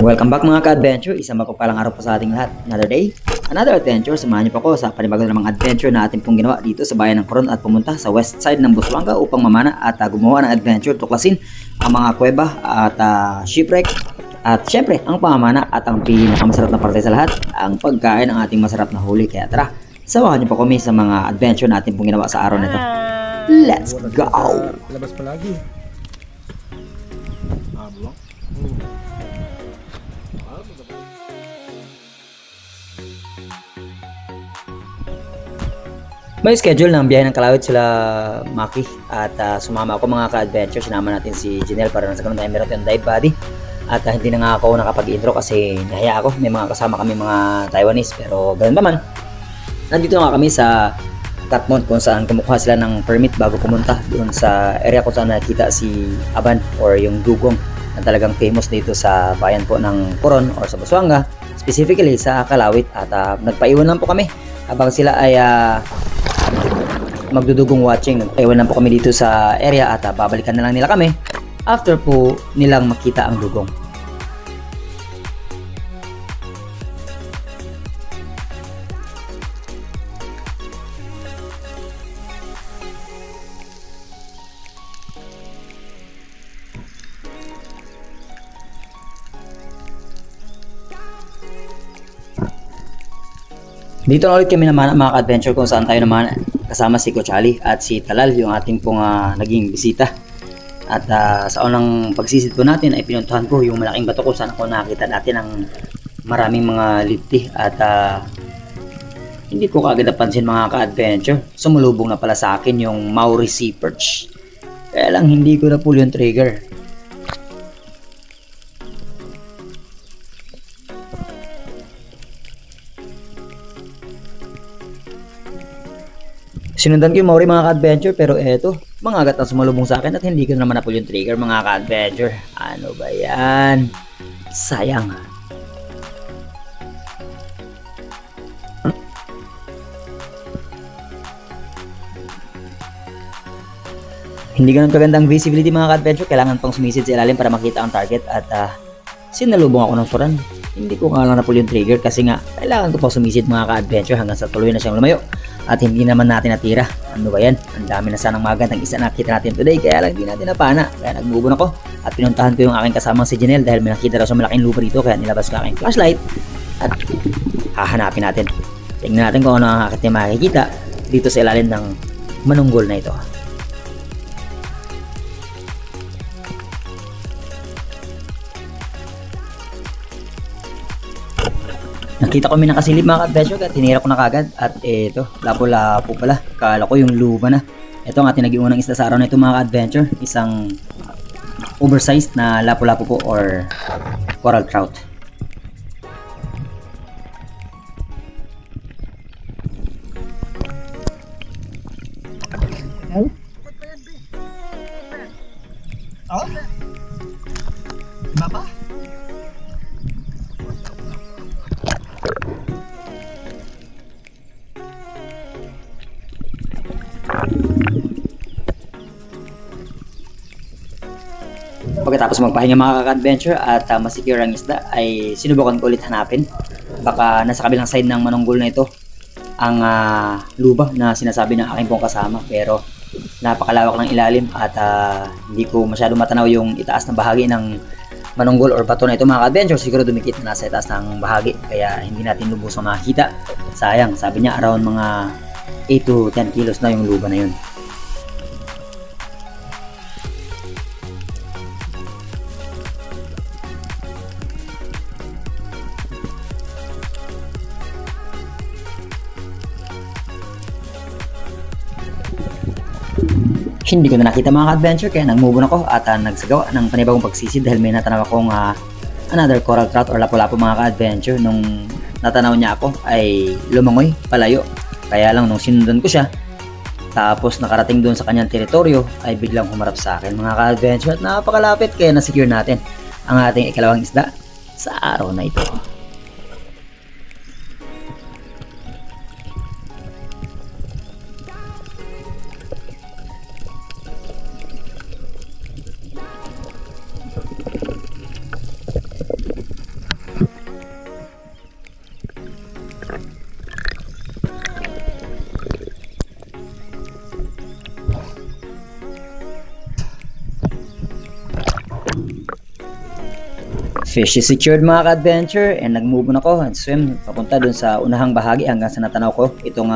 Welcome back mga ka-adventure, isang mapagpalang araw po sa ating lahat. Another day, another adventure. Samahan niyo po ako sa panibago namang adventure na ating pong ginawa dito sa bayan ng Coron at pumunta sa west side ng Busuanga upang mamana at gumawa ng adventure, tuklasin ang mga kuweba at shipwreck. At syempre, ang pamamana at ang pinakamasarap na parte sa lahat, ang pagkain ng ating masarap na huli. Kaya tara, samahan niyo po kami sa mga adventure na ating pong ginawa sa araw nito. Let's go! Labas palagi. May schedule ng biyahe ng Kalawit sila Maki at sumama ako mga ka-adventure. Sinama natin si Janelle para nasa ganun tayo meron yung dive body. At hindi na nga ako nakapag-intro kasi nahiya ako. May mga kasama kami mga Taiwanese pero ganun naman. Nandito nga kami sa Katmon kung saan kumukuha sila ng permit bago pumunta doon sa area kung saan nakita si Aban or yung dugong na talagang famous dito sa bayan po ng Coron or sa Busuanga, specifically sa Kalawit. At nagpaiwan lang po kami habang sila ay magdudugong watching. Nagpaiwan lang po kami dito sa area at babalikan na lang nila kami after po nilang makita ang dugong. Dito na ulit kami naman mga ka-adventure kung saan tayo naman kasama si Coach Ali at si Talal, yung ating pong naging bisita. At sa unang pagsisid po natin ay pinuntahan ko yung malaking bato kung saan ako nakita natin ng maraming mga lifty. At hindi ko kaagad napansin mga ka-adventure, sumulubong na pala sa akin yung Maori Sea Perch. Kaya lang hindi ko na pull yung trigger. Sinundan ko yung Maori mga ka-adventure pero eto, mga agat na sumalubong sa akin at hindi ko naman na-pull yung trigger mga ka-adventure. Ano ba yan? Sayang. Hindi ganun kagandang visibility mga ka-adventure, kailangan pang sumisid sa ilalim para makita ang target at sinalubong ako ng suran. Hindi ko nga lang na-pull yung trigger kasi nga kailangan ko pang sumisid mga ka-adventure hanggang sa tuloy na siyang lumayo. At hindi naman natin natira. Ano ba yan? Ang dami na sanang magandang isa nakita natin today. Kaya lang hindi natin napana. Kaya nag-move on ako. At pinuntahan ko yung aking kasamang si Janelle dahil may nakita raw sa malaking lupa dito. Kaya nilabas ko aking flashlight. At hahanapin natin. Tingnan natin kung ano ang aking makikita dito sa ilalim ng manunggol na ito. Nakita ko may nakasilip mga ka-adventure at tinira ko na kagad at eto, lapo-lapo pala. Kala ko yung luba na. Ito ang ating naging unang isda sa araw na ito mga ka-adventure. Isang oversized na lapo-lapo po or coral trout. Oh? Baba? Pagkatapos magpahinga mga ka-adventure at masecure ang isda ay sinubukan ko ulit hanapin. Baka nasa kabilang side ng manunggol na ito ang luba na sinasabi ng aking pong kasama. Pero napakalawak ng ilalim at hindi ko masyado matanaw yung itaas na bahagi ng manunggol or bato na ito mga ka-adventure. Siguro dumikit na nasa itaas ng bahagi kaya hindi natin lubos na makita. Sayang, sabi niya around mga 8 to 10 kilos na yung luba na yun. Hindi ko na nakita mga ka-adventure kaya nag-move on ako at nagsagawa ng panibagong pagsisid dahil may natanaw akong another coral trout or lapu-lapu mga ka-adventure. Nung natanaw niya ako ay lumangoy palayo. Kaya lang nung sinundan ko siya tapos nakarating doon sa kanyang teritoryo ay biglang humarap sa akin mga ka-adventure at napakalapit kaya na-secure natin ang ating ikalawang isda sa araw na ito. Fish is secured mga ka-adventure, and nag-move on ako and swim papunta dun sa unahang bahagi hanggang sa natanaw ko itong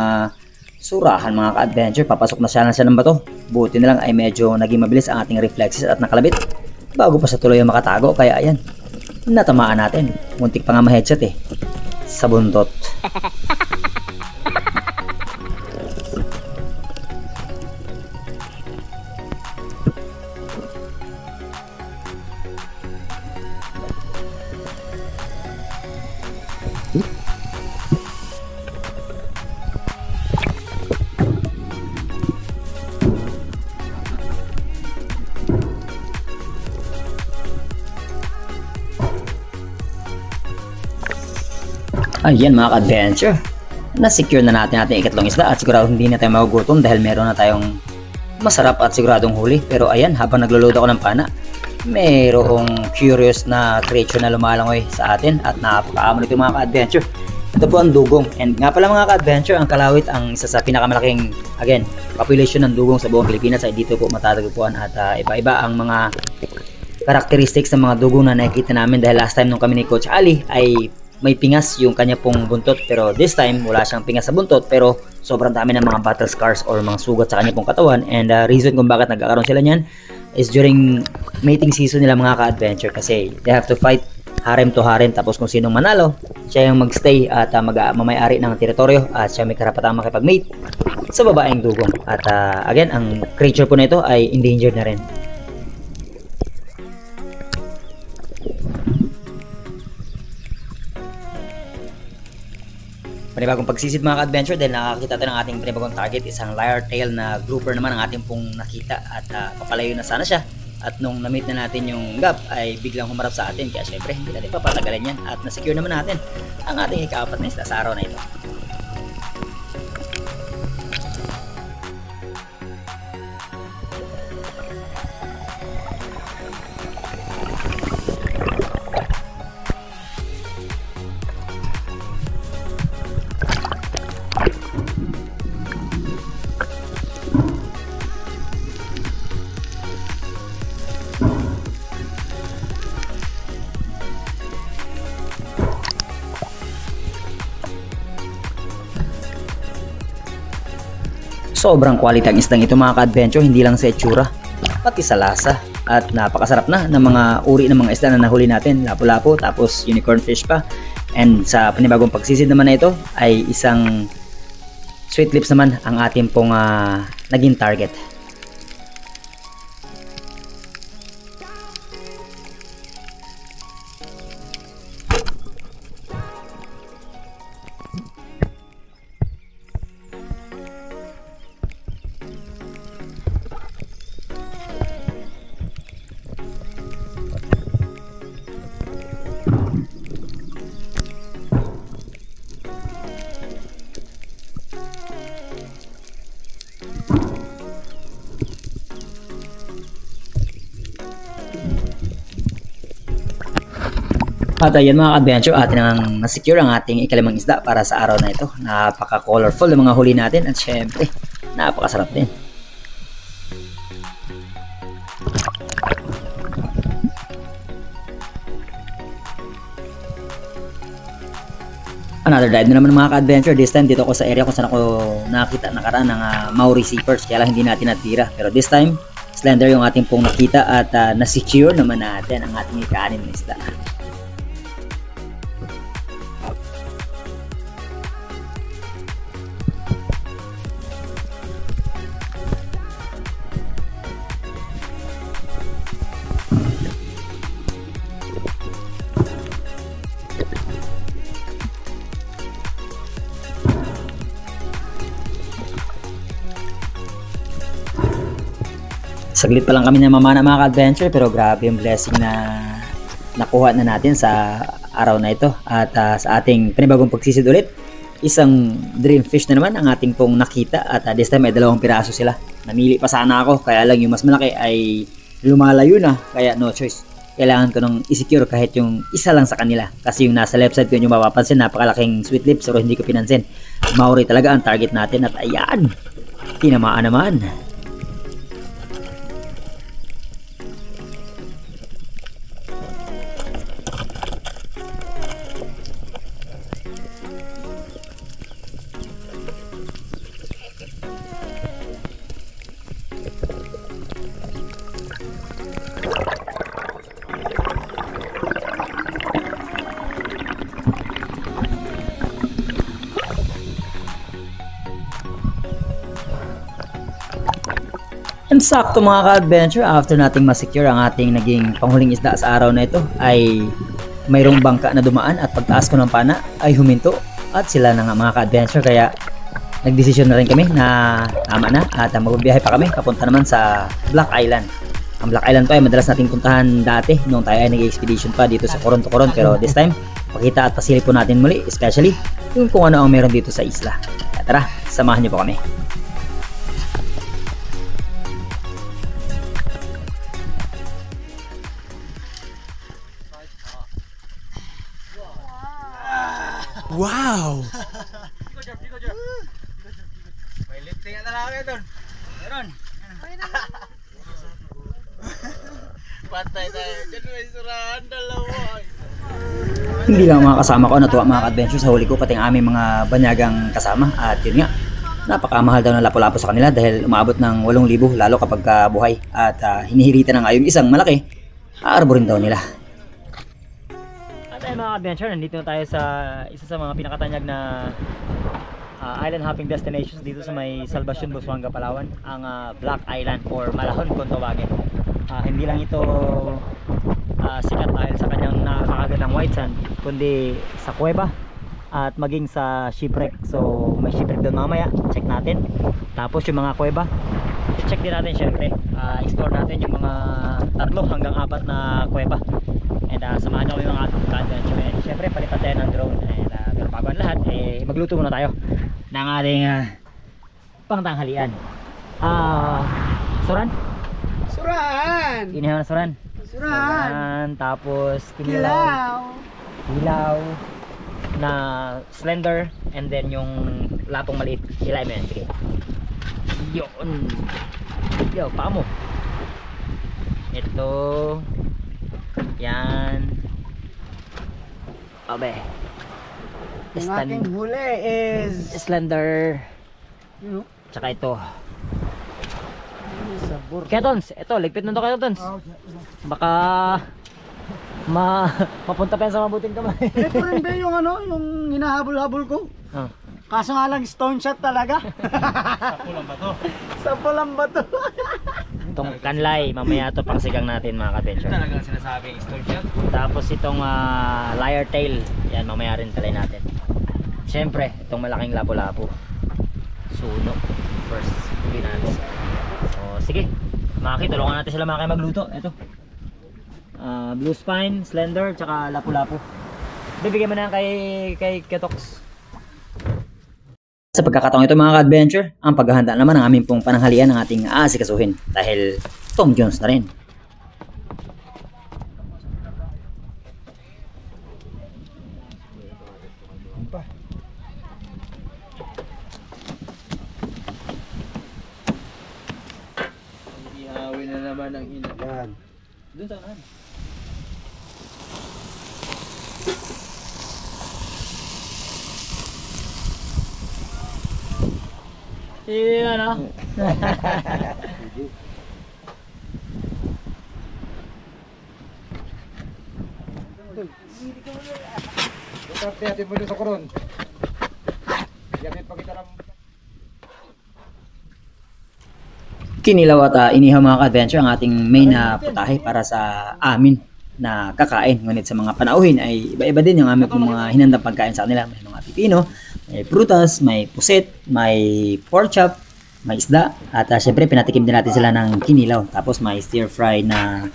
surahan mga ka-adventure. Papasok na siya ng bato. Buti na lang ay medyo naging mabilis ang ating reflexes at nakalabit bago pa sa tuloy ang makatago, kaya ayan, natamaan natin. Muntik pa nga ma-headshot sa buntot. Ayan mga ka-adventure, na-secure na natin ating ikatlong isda at sigurado hindi na tayo magugutom dahil meron na tayong masarap at siguradong huli. Pero ayan, habang naglo-load ako ng pana, mayroong curious na creature na lumalangoy sa atin at napakaamon ito mga ka-adventure. Ito po ang dugong, and nga pala mga ka-adventure, ang kalawit ang isa sa pinakamalaking, again, population ng dugong sa buong Pilipinas ay dito po matatagpuan at iba-iba ang mga characteristics ng mga dugong na nakikita namin dahil last time nung kami ni Coach Ali ay may pingas yung kanya pong buntot, pero this time wala siyang pingas sa buntot pero sobrang dami ng mga battle scars or mga sugat sa kanya pong katawan. And reason kung bakit nagkakaroon sila niyan is during mating season nila mga ka-adventure, kasi they have to fight harem to harem, tapos kung sinong manalo siya yung magstay at mamayari ng teritoryo at siya may karapatang makipag-mate sa babaeng dugong. At again, ang creature po na ito ay endangered na rin. Panibagong pagsisid mga ka-adventure dahil nakakita tayo ng ating panibagong target, isang lyre tail na grouper naman ang ating pong nakita at papalayo na sana siya, at nung na-meet na natin yung gap ay biglang humarap sa atin, kaya syempre hindi natin papatagalan yan at na-secure naman natin ang ating ika-apat na isda sa araw na ito. Sobrang quality ang isdang ito mga ka-adventure, hindi lang sa itsura, pati sa lasa. At napakasarap na ng mga uri ng mga isda na nahuli natin, lapu-lapu, tapos unicorn fish pa. And sa panibagong pagsisid naman na ito ay isang sweet lips naman ang ating pong naging target. At ayan mga ka-adventure, atin ang na-secure ang ating ikalimang isda para sa araw na ito. Napaka-colorful ng mga huli natin at syempre, napakasarap din. Another dive na naman mga ka-adventure. This time dito ako sa area kung saan ako nakita nakaraan ng Maori Seepers, kaya lang hindi natin natira. Pero this time, slender yung ating pong nakita at na-secure naman natin ang ating ika-anim na isda. Saglit pa lang kami na mamana mga ka-adventure, pero grabe yung blessing na nakuha na natin sa araw na ito. At sa ating panibagong pagsisid ulit, isang dream fish na naman ang ating pong nakita. At this time ay 2 piraso sila. Namili pa sana ako, kaya lang yung mas malaki ay lumalayo na, kaya no choice. Kailangan ko nung i-secure kahit yung isa lang sa kanila. Kasi yung nasa left side ko yung mapapansin, napakalaking sweet lips, pero hindi ko pinansin. Maori talaga ang target natin at ayan, tinamaan naman. And sakto mga ka-adventure, after nating masecure ang ating naging panghuling isda sa araw na ito, ay mayroong bangka na dumaan at pagtaas ko ng pana ay huminto at sila na nga mga ka-adventure, kaya nagdesisyon na rin kami na tama na at magbibiyahe pa kami papunta naman sa Black Island. Ang Black Island pa ay madalas nating puntahan dati nung tayo ay nag-expedition pa dito sa Coron to Coron, pero this time pakita at pasilip po natin muli, especially yung kung ano ang meron dito sa isla. Kaya tara, samahan niyo po kami. Wow! May lifting na talaga doon. Meron. Patay tayo. Diyan may surahan dalawa. Hindi lang mga kasama ko natuwa mga ka-adventure sa huli ko, pati ang aming mga banyagang kasama. At yun nga, napakamahal daw ng lapu-lapu sa kanila dahil umabot ng 8,000 lalo kapag buhay. At hinihirita na nga yung isang malaki, aarborin daw nila. At ayun mga ka-adventure, nandito na tayo sa isa sa mga pinakatanyag na island hopping destinations dito sa may Salvacion, Busuanga, Palawan, ang Black Island or Malahon kung tawagin. Hindi lang ito sikat dahil sa kanyang nakakagandang white sand, kundi sa kuweba at maging sa shipwreck. So may shipwreck doon mamaya, check natin. Tapos yung mga kuweba, check din natin syempre. Explore natin yung mga 3 hanggang 4 na kuweba. And samahan nyo kami mga ka-adventure. And syempre palitan tayo ng drone. And pero bago ang lahat, magluto muna tayo ng ating pangtanghalian. Suran? Surahan! Inihaw na suran? Surahan! Tapos Kilaw! hilaw na slender, and then yung lapong maliit. Hilain mo yan, sige. Yun! Yo, paa mo. Ito. Yan. Abe. Ang aking huli is... Slender. You know? Tsaka ito. Sabor. Ketons, ito, ligpit na ito Ketons. Baka mapunta pa yan sa mabuting kamay. Ito rin ba yung ano, yung hinahabol-habol ko? Kaso nga lang stone shot talaga. Sa pulang bato. Sa pulang bato. Itong kanlay, mamaya ito pakasigang natin mga ka-adventure. Talagang sinasabing stone shot. Tapos itong lyre tail, yan mamaya rin talay natin. Siyempre, itong malaking lapu-lapu. Suno. First, huli natin. So, sige. Maki, tulungan natin sila mga kayo magluto. Ito. Blue spine, slender, tsaka lapu-lapu. Bibigyan mo na yan kay Ketox. Sa pagkakataong ito mga ka-adventure, ang paghahanda naman ng aming pong pananghalian ng ating aasikasuhin dahil Tom Jones na rin. Ihawin na naman ang ina. Yan. Doon sa kanan. Iyan o. Hati-hati mo dito sa koron. Yan may pakita lang. Kinilaw at inihaw mga ka-adventure ang ating main na putahe para sa amin na kakain. Ngunit sa mga panauhin ay iba-iba din yung aming mga hinandang pagkain sa kanila. May mga pipino, may prutas, may puset, may pork chop, may isda. At syempre pinatikim din natin sila ng kinilaw. Tapos may stir fry na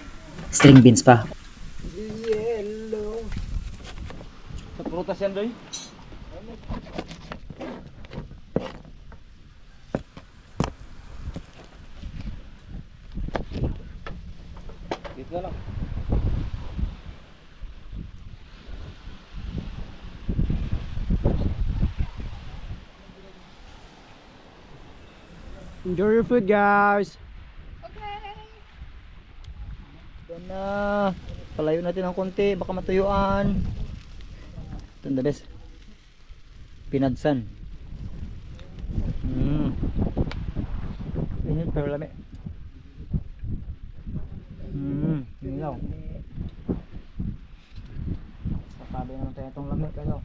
string beans pa. Yellow. Sa prutas yan doy. Dito na lang. Enjoy your food, guys. Doon na. Palayo natin ng konti. Baka matuyuan. Ito ang the best. Pinadsan. Pinit pero lami. Inilaw. Sasabi naman tayo itong lami kayo.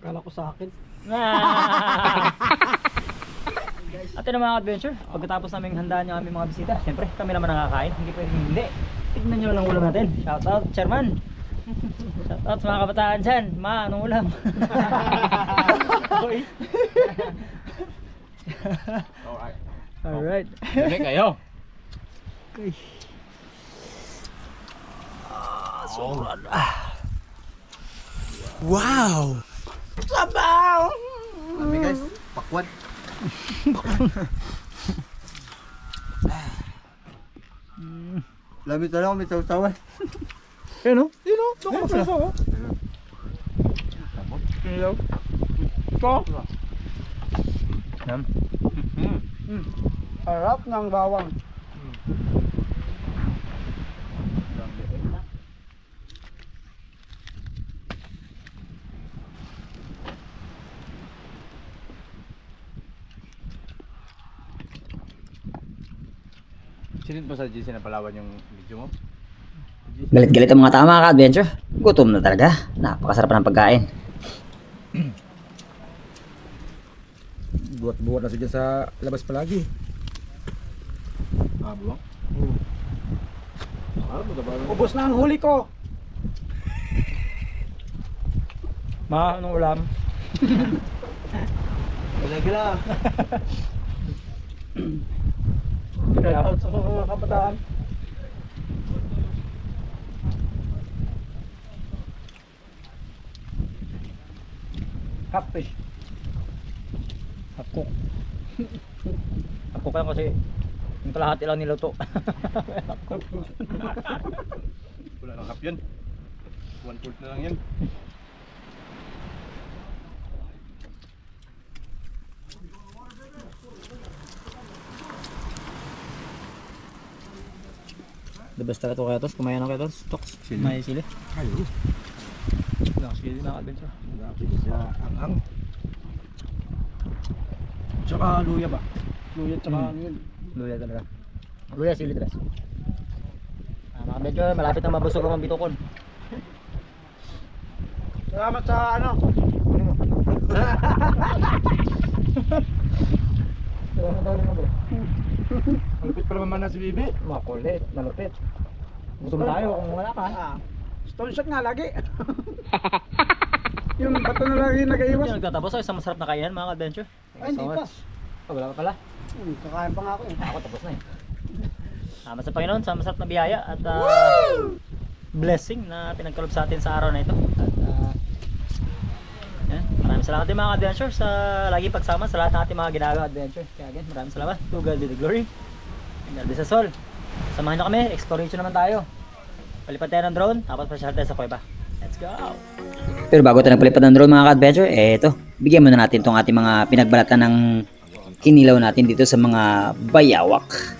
Kala ko sa akin. At yun mga adventure, pagkatapos naming handaan yung aming mga bisita, siyempre kami naman nakakain, hindi pwedeng hindi. Tignan nyo lang ulam natin. Shout out, Chairman. Shout out sa mga kabataan dyan. Ma, anong ulam? Alright. Dami kayo. Okay. Sobrang. Wow! Sabaw! Kami guys, pakwad. Lamit na lang, may tawtawan. Yun o? Yun o? Ito ko sa o? Ilaw. Ito? Yan. Harap ng bawang. Sinit mo sa GC na palawan yung video mo? Galit-galit ang mga tama ka-adventure. Gutom na talaga. Napakasarap ng pagkain. Buhat-buhat na siya sa labas palagi. Ah, buwang? Ubos na ang huli ko. Ma, anong ulam? Gila-gila. Shout out sa mga kabataan. Catfish. Hapkok. Hapkok yan kasi yung kalahati lang niluto. Wala nang hap yan. 1/4 na lang yan. The best talaga ito kaya tos. Kumayan na kaya tos. Toks. Sili. May sili. Ayun. Sili na ka-adventure. Grabe siya ang tsaka luya ba? Luya tsaka ano yun. Luya talaga. Luya, sili tres. Mga adventure, malapit na mabusog ang bitukon. Salamat sa ano. Salamat daw mo bro. Malupit pa naman na si Bibi. Makulit, malupit. Gutom tayo kung wala ka. Stone shot nga lagi. Yung bato na lagi nag-iwas. Yung nagtatapos ay isang masarap na kainan mga adventure. Ay, hindi pa. Wala pa pala. Kakain pa nga ako eh. Ako tapos na eh. Salamat sa Panginoon sa masarap na biyaya at blessing na pinagkaloob sa atin sa araw na ito. At yan. Maraming salamat din mga adventure sa lagi pagsama sa lahat ng ating mga ginagawa adventure. Kaya again, maraming salamat. To God be the glory. And God be the soul. Samahan nyo kami, exploration naman tayo. Palipad tayo ng drone, tapos pasyal tayo sa kuweba. Let's go! Pero bago tayo nagpalipad ng drone mga ka-adventure, ito, bigyan muna natin itong ating mga pinagbalatan ng kinilaw natin dito sa mga bayawak.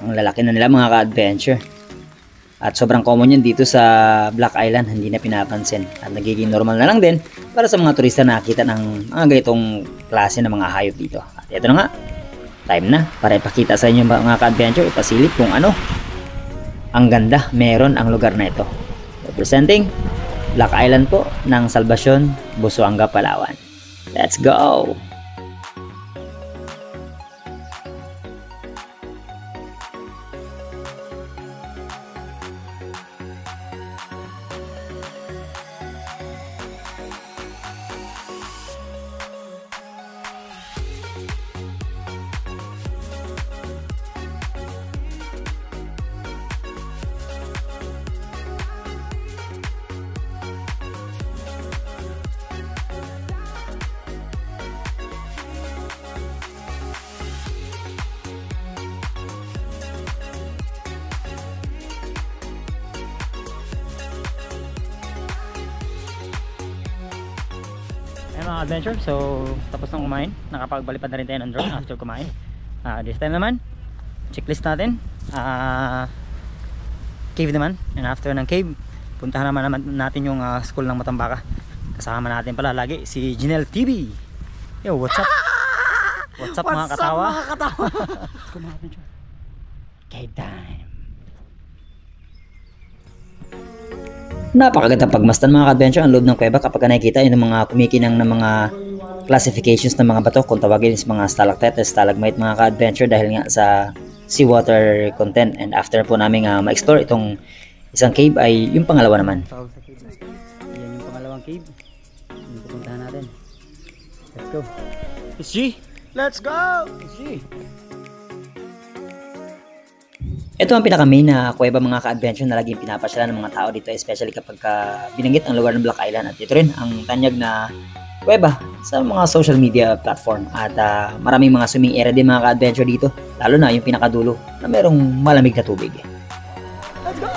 Ang lalaki na nila mga ka-adventure. At sobrang common yan dito sa Black Island, hindi na pinapansin. At nagiging normal na lang din para sa mga turista na nakakita ng mga ganitong klase ng mga hayop dito. At ito na nga, time na para ipakita sa inyo mga ka-adventure, ipasilip kung ano ang ganda meron ang lugar na ito. Representing Black Island po ng Salvacion, Busuanga, Palawan. Let's go! Ayan mga adventure, so tapos nang kumain, nakapagbalipad na rin tayo ng drone after kumain. This time naman, checklist natin, cave naman, and after ng cave, puntahan naman natin yung school ng Matambaka. Kasama natin pala lagi si Jinel TV. Yo, what's up? What's up mga katawa? What's up mga katawa? Let's go mga adventure. Cave time. Napakagandang pagmasdan mga ka-adventure ang loob ng kuweba kapag nakikita yung mga kumikinang ng mga classifications ng mga bato kung tawagin is mga stalactite at stalagmite mga ka-adventure dahil nga sa seawater content. And after po namin ma-explore itong isang cave ay yung pangalawa naman. Tawag sa cave na. Yan yung pangalawang cave. Yung pupuntahan natin. Let's go. It's G! Let's go! It's G! Ito ang pinaka-main na kuweba mga ka-adventure na laging pinapasyalan ng mga tao dito, especially kapag binanggit ang lugar ng Black Island. At ito rin ang tanyag na kuweba sa mga social media platform. At maraming mga swimming area din mga ka-adventure dito, lalo na yung pinakadulo na merong malamig na tubig. Let's go!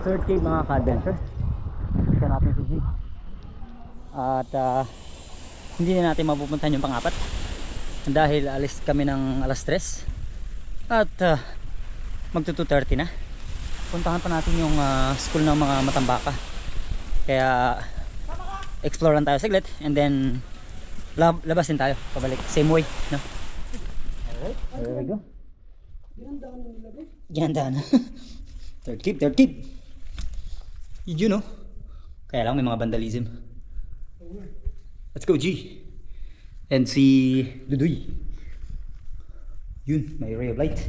Third cave mga ka-adventure. Isa natin si G. At hindi na natin mapupuntahan yung pang-apat dahil alis kami ng alas 3 at magto 2:30 na. Puntahan pa natin yung school ng mga matambaka. Kaya explore lang tayo saglit and then labas din tayo pabalik. Same way, no? Alright, there we go. Ganda na. Third cave. You know. Kaya lang may mga vandalism. Let's go, G. And si Duduy. Yun, may ray of light.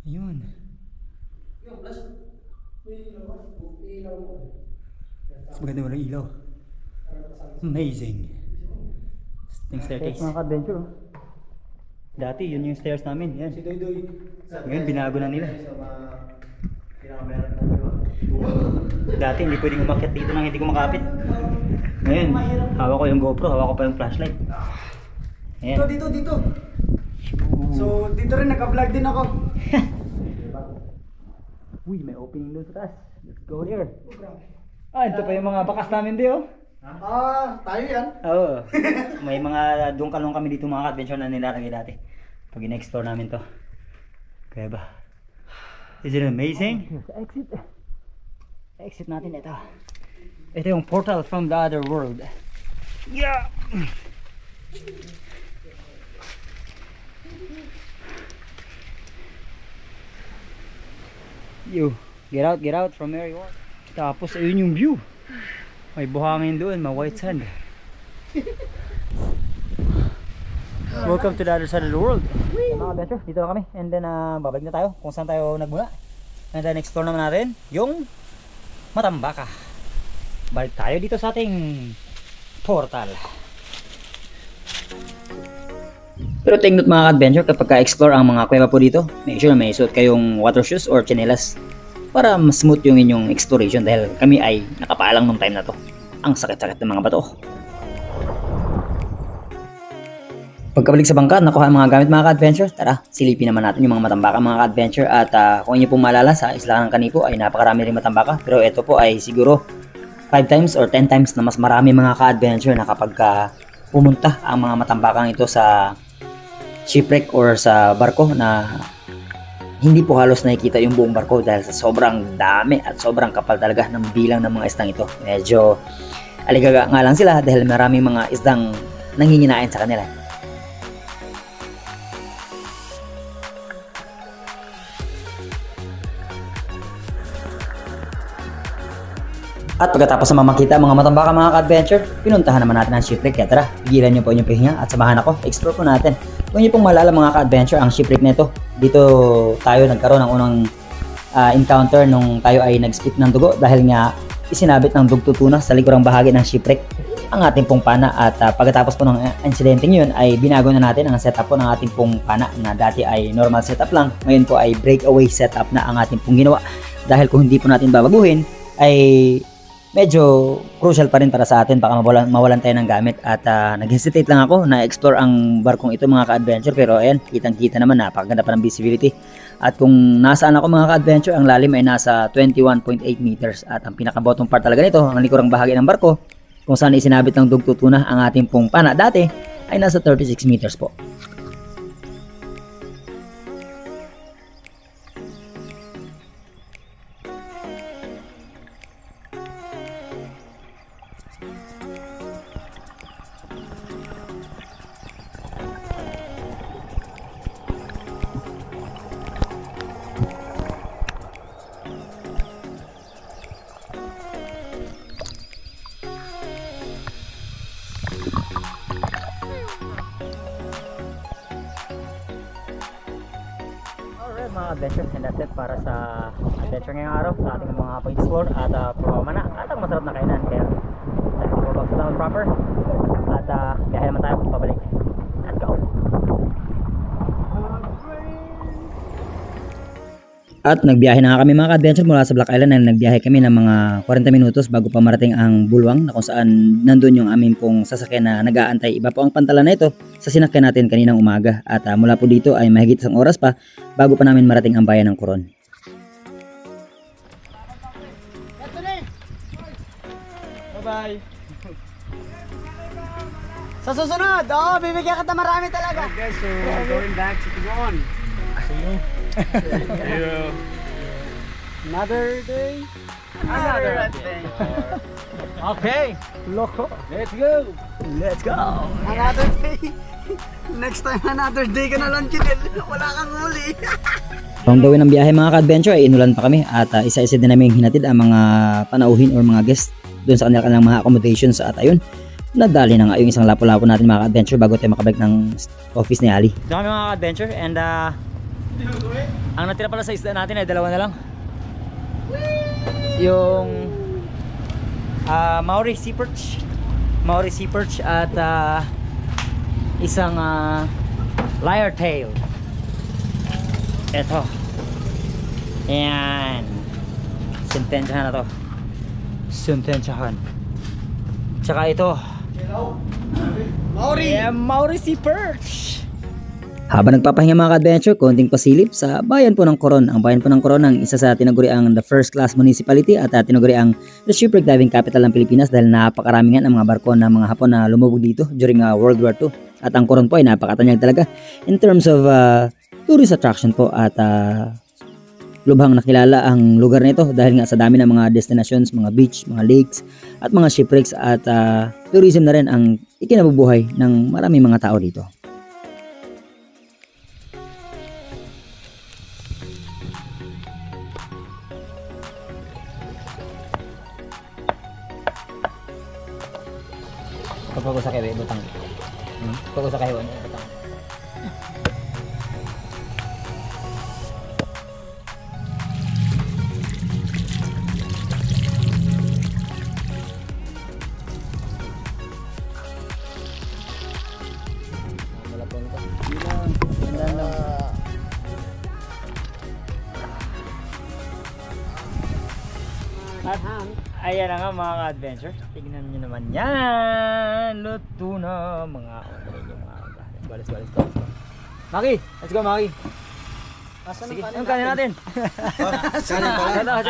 Yun. Mas maganda mo ng ilaw. Amazing. Yung staircase. Mga ka-adventure. Dati, yun yung stairs namin. Yan. Ngayon, binago na nila. Dati, hindi pwedeng umakyat dito nang hindi ko makapit. Ngayon, hawak ko yung GoPro, hawak ko pa yung flashlight. Ayan. Dito. So, dito rin naka-vlog din ako. Uy, may opening doon sa taas. Let's go there. Ito pa yung mga bakas namin di, oh. Tayo yan. Oo. May mga dungkalong kami dito mga ka-adventure na nilalagay dati. Pag in-explore namin to. Kaya ba? Is it amazing? Exit natin ito. Ito yung portal from the other world. Yeah! You, get out from where you are. Tapos ayun yung view. May buhangin doon, may white sand. Welcome to the other side of the world. Mga adventure, dito na kami. And then babalik na tayo kung saan tayo nagmula. And then explore naman natin yung Matambaka. Balik tayo dito sa ating portal. Pero take note mga adventure, kapag ka-explore ang mga kuweba po dito, make sure na may suot kayong water shoes or chinelas para mas smooth yung inyong exploration dahil kami ay nakapaalang nung time na to. Ang sakit-sakit ng mga bato. Pagkabalik sa bangka, nakuha ang mga gamit mga ka-adventure. Tara, silipin naman natin yung mga matambaka mga ka-adventure. At kung inyo pong maalala, sa Isla ng Kanipo ay napakarami rin matambaka. Pero ito po ay siguro 5 times or 10 times na mas marami mga ka-adventure na kapag pumunta ang mga matambakang ito sa shipwreck or sa barko na hindi po halos nakikita yung buong barko dahil sa sobrang dami at sobrang kapal talaga ng bilang ng mga isdang ito. Medyo aligaga nga lang sila dahil maraming mga isdang nanginginain sa kanila. At pagkatapos na makita mga matambaka mga ka-adventure, pinuntahan naman natin ang shipwreck. Kaya tara, pigilan nyo po inyong pahinga at samahan ako, explore po natin. Kung nyo pong maalala mga ka-adventure, ang shipwreck nito, dito tayo nagkaroon ng unang encounter nung tayo ay nag-split ng dugo dahil nga isinabit ng dugtutuna sa likurang bahagi ng shipwreck ang ating pong pana. At pagkatapos po ng insidenteng yun ay binago na natin ang setup po ng ating pong pana na dati ay normal setup lang. Ngayon po ay breakaway setup na ang ating pong ginawa dahil kung hindi po natin babaguhin ay medyo crucial pa rin para sa atin, baka mawalan tayo ng gamit. At nag-hesitate lang ako na explore ang barkong ito mga ka-adventure, pero ayan, kitang-kita naman, napakaganda pa ng visibility. At kung nasaan ako mga ka-adventure, ang lalim ay nasa 21.8 meters. At ang pinaka-bottom part talaga nito, ang likurang bahagi ng barko, kung saan isinabit ng dugtutuna ang ating pong pana dati, ay nasa 36 meters po. Alright mga adventure, and that's it para sa adventure ngayong araw sa ating mga pag-explore at pumamana at ang masarap na kainan. Kaya let's go back to town proper at biyahe naman tayo pabalik. Let's go! At nagbiyahe na nga kami mga ka-adventure mula sa Black Island, na nagbiyahe kami ng mga 40 minutos bago pa marating ang Bulwang, na kung saan nandun yung aming pong sasakyan na nag-aantay. Iba po ang pantalan na ito sa sinakyan natin kaninang umaga, at mula po dito ay mahigit isang oras pa bago pa namin marating ang bayan ng Coron. Bye-bye. Sa susunod, bibigyan kita marami talaga. Okay, so going back to Coron. See you. Another day. Another adventure. Okay. Loco. Let's go. Let's go. Another day. Next time, another day ka na lang, Kinel. Wala kang huli. On the way ng biyahe mga ka-adventure ay inulan pa kami, at isa-isa din namin hinatid ang mga panauhin or mga guests doon sa kanilang mga accommodations. At ayun, nadali na nga yung isang lapo-lapo natin mga ka-adventure bago tayo makabalik ng office ni Ali. Dito kami mga adventure, and ang natira pala sa isda natin ay dalawa na lang. Yung Maori Sea Perch at isang Lyre Tail. Eto. Ayan. Sentensyahan na to. Sentensyahan. Tsaka ito. Maori. Yeah, Maori Sea Perch. Habang nagpapahinga mga ka-adventure, konting pasilip sa bayan po ng Coron. Ang bayan po ng Coron ang isa sa tinaguriang the first class municipality at tinaguriang the shipwreck diving capital ng Pilipinas, dahil napakarami nga ng mga barko ng mga Hapon na lumubog dito during World War II. At ang Coron po ay napakatanyag talaga in terms of tourist attraction po, at lubhang nakilala ang lugar nito dahil nga sa dami ng mga destinations, mga beach, mga lakes at mga shipwrecks, at tourism na rin ang ikinabubuhay ng maraming mga tao dito. Pag sa kayo, butang. Pag sa kayo, butang. At ayan na nga mga ka-adventure, tignan nyo naman yan, luto na mga let's go. Maki, let's go Maki. Sige, ang kanin natin. Kanin pala.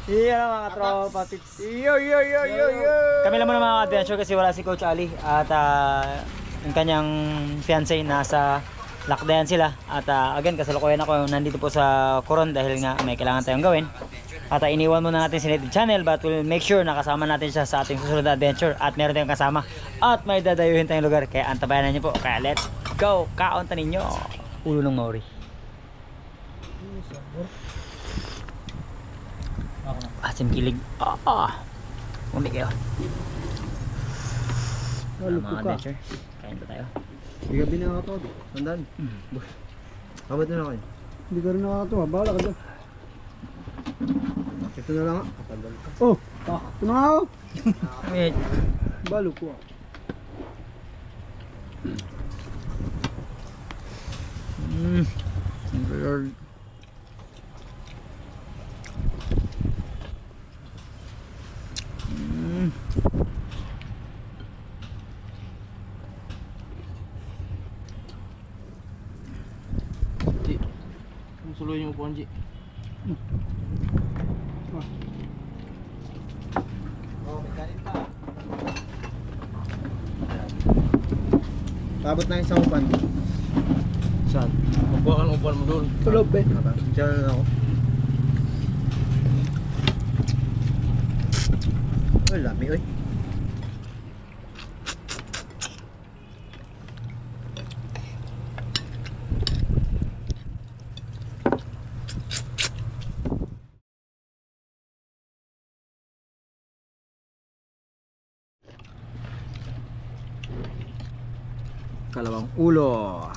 Iyan ang mga tropa tips. Yo. Kami lang muna mga adventure kasi wala si Coach Ali, at yung kanyang fiancé nasa Lakdayan sila. At again, kasalukuyan ako nandito po sa Coron dahil nga may kailangan tayong gawin. At iniwan muna natin si Native Channel, but we'll make sure na kasama natin siya sa ating susunod na adventure, at meron tayong kasama at may dadayuhin tayong lugar, kaya antabayanan niyo po. Kaya let's go, kaunta ninyo ulo ng Maori. Asim kilig. Umi kayo. Mga adventure, kain pa tayo. Hindi ka binakataw. Sandaan. Kamad na kayo. Hindi ka rin nakakatawa. Bahala ka dyan. Ito na lang. Katagal ka. Oh, ito na nga ako. Wait. Balo ko ah. Suloy yung upuan, G. Oh, may kanin pa. Pabot na yung sa upuan. Saan? Magbuha ka ng upuan mo doon. Tulog ba? Diyan na ako. Ay, lami, oy. Kalawang ulo.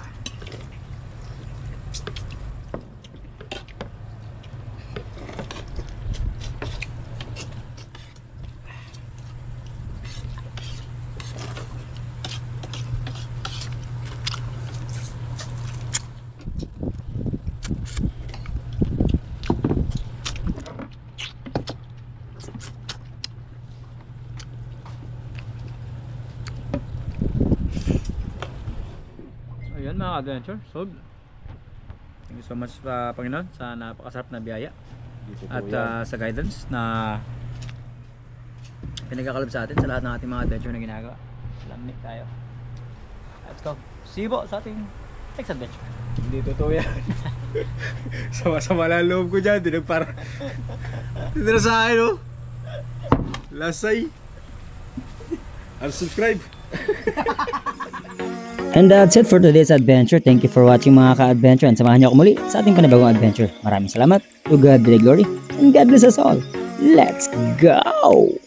Ayan mga adventure, sold. Thank you so much Panginoon sa napakasarap na biyaya at sa guidance na pinagkakalob sa atin sa lahat ng ating mga adventure na ginagawa. Lamig tayo. Let's go. Sibo sa ating next adventure. Hindi totoo yan. Sama-sama lang loob ko dyan. Hindi para. Hindi na sa akin, oh. Lasay. Unsubscribe. And that's it for today's adventure. Thank you for watching mga ka-adventure and samahan niyo ako muli sa ating panibagong adventure. Maraming salamat. To God be the glory and God bless us all. Let's go!